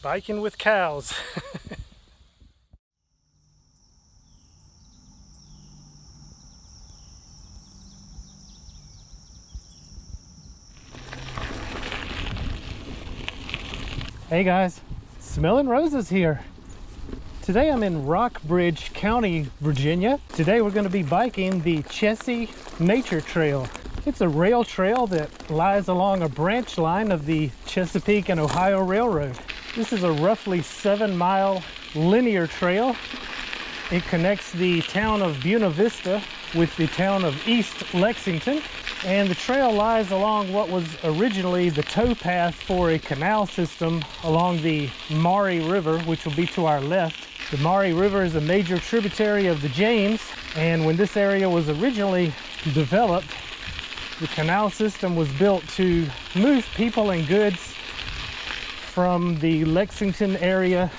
Biking with cows. Hey guys, smelling roses here. Today I'm in Rockbridge County, Virginia. Today we're going to be biking the Chessie Nature Trail. It's a rail trail that lies along a branch line of the Chesapeake and Ohio Railroad. This is a roughly 7-mile linear trail. It connects the town of Buena Vista with the town of East Lexington. And the trail lies along what was originally the towpath for a canal system along the Maury River, which will be to our left. The Maury River is a major tributary of the James, and when this area was originally developed, the canal system was built to move people and goods from the Lexington area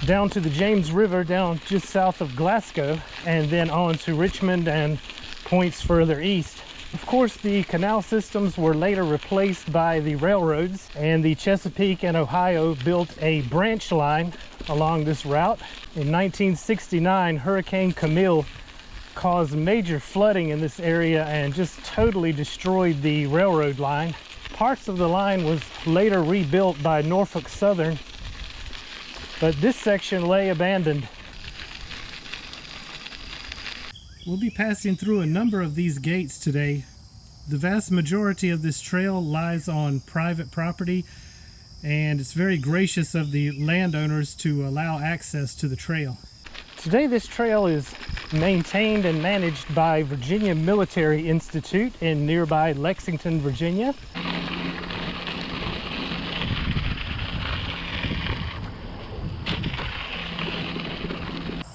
down to the James River, down just south of Glasgow, and then on to Richmond and points further east. Of course, the canal systems were later replaced by the railroads, and the Chesapeake and Ohio built a branch line along this route. In 1969, Hurricane Camille caused major flooding in this area and just totally destroyed the railroad line. Parts of the line was later rebuilt by Norfolk Southern, but this section lay abandoned. We'll be passing through a number of these gates today. The vast majority of this trail lies on private property, and it's very gracious of the landowners to allow access to the trail. Today this trail is maintained and managed by Virginia Military Institute in nearby Lexington, Virginia.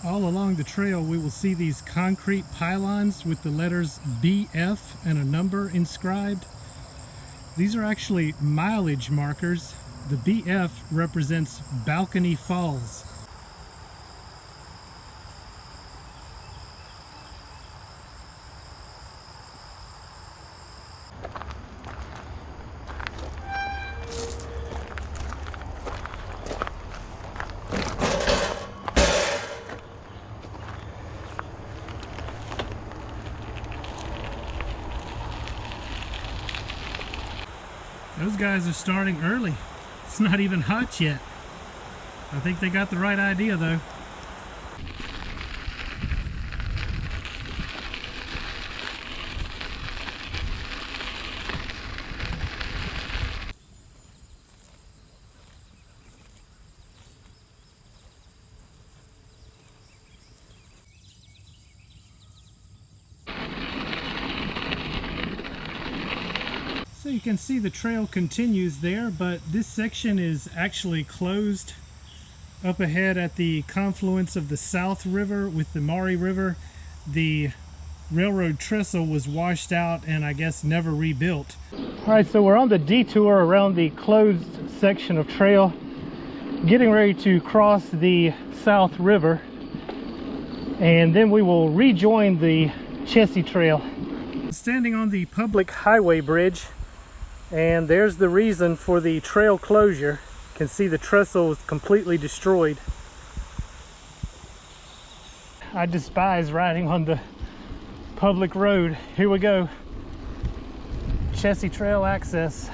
All along the trail we will see these concrete pylons with the letters BF and a number inscribed. These are actually mileage markers. The BF represents Balcony Falls. Those guys are starting early. It's not even hot yet. I think they got the right idea though. So you can see the trail continues there, but this section is actually closed. Up ahead at the confluence of the South River with the Maury River, the railroad trestle was washed out and I guess never rebuilt. All right, so we're on the detour around the closed section of trail, getting ready to cross the South River, and then we will rejoin the Chessie Trail. Standing on the public highway bridge, and there's the reason for the trail closure. You can see the trestle is completely destroyed. I despise riding on the public road. Here we go. Chessie Trail access.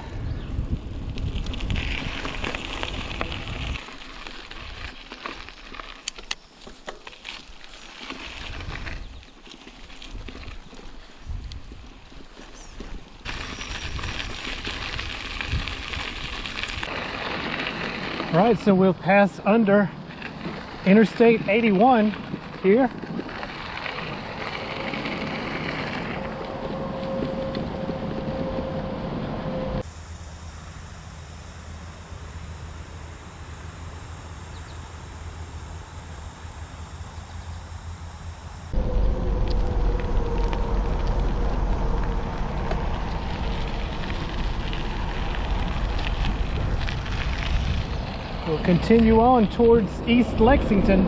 All right, so we'll pass under Interstate 81 here. We'll continue on towards East Lexington.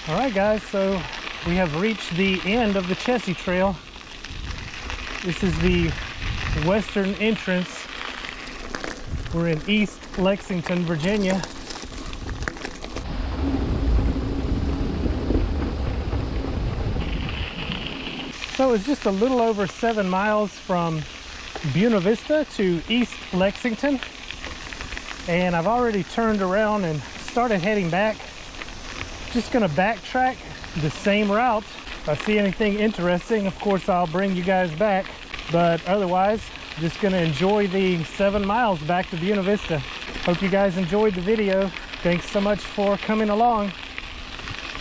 All right, guys, so we have reached the end of the Chessie Trail. This is the western entrance. We're in East Lexington, Virginia. So it's just a little over 7 miles from Buena Vista to East Lexington. And I've already turned around and started heading back. Just gonna backtrack the same route. If I see anything interesting, of course I'll bring you guys back, but otherwise just gonna enjoy the 7 miles back to Buena Vista. Hope you guys enjoyed the video. Thanks so much for coming along.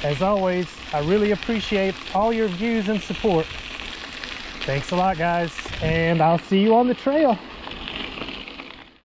As always, I really appreciate all your views and support. Thanks a lot, guys, and I'll see you on the trail.